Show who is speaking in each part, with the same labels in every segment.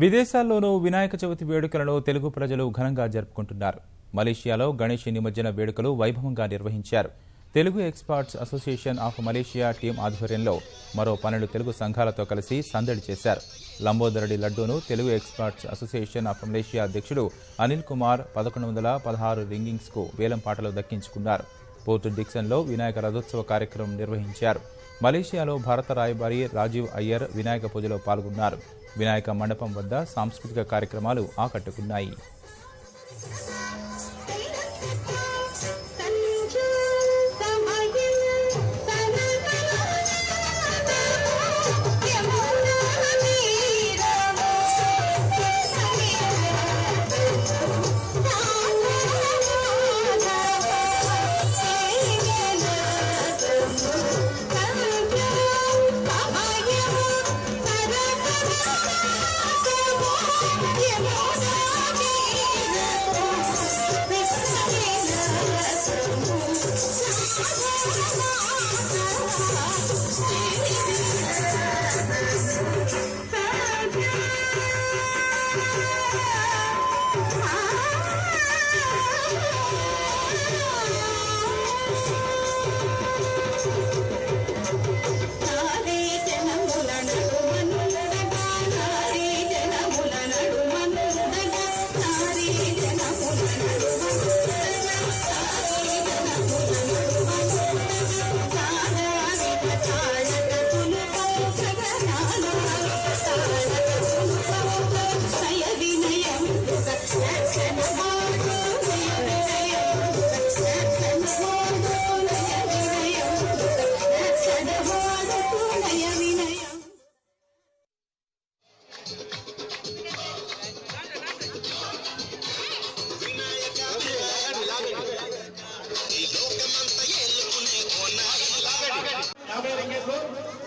Speaker 1: విదేశాల్లోనూ వినాయక చవితి వేడుకలను తెలుగు ప్రజలు ఘనంగా జరుపుకుంటున్నారు. మలేషియాలో గణేష్ నిమజ్జన వేడుకలు వైభవంగా నిర్వహించారు. Telugu experts association of Malaysia team ఆధ్వర్యంలో మరో 12 తెలుగు సంఘాలతో కలిసి సందడి చేశారు. లంబోదరడి లడ్డూను Telugu experts association of Malaysia అధ్యక్షుడు అనిల్ కుమార్ 1116 రింగింగ్స్ కు వేలం పాటలు దక్కించుకున్నారు. పోర్ట్ డిక్సన్లో వినాయక రథోత్సవ కార్యక్రమం నిర్వహించారు. మలేషియాలో భారత రాయబారి రాజీవ్ అయ్యర్ వినాయక పూజలో పాల్గొన్నారు. వినాయక మండపం వద్ద సాంస్కృతిక కార్యక్రమాలు ఆకట్టుకున్నాయి.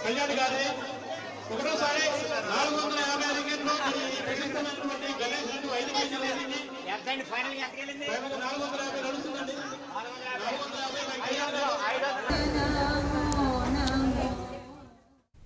Speaker 2: కళ్యాణ్ గారి ఒకటోసారి 450 రింగిట్లో ప్రసిద్ధమైనటువంటి గణేష్ 5 కేజీలు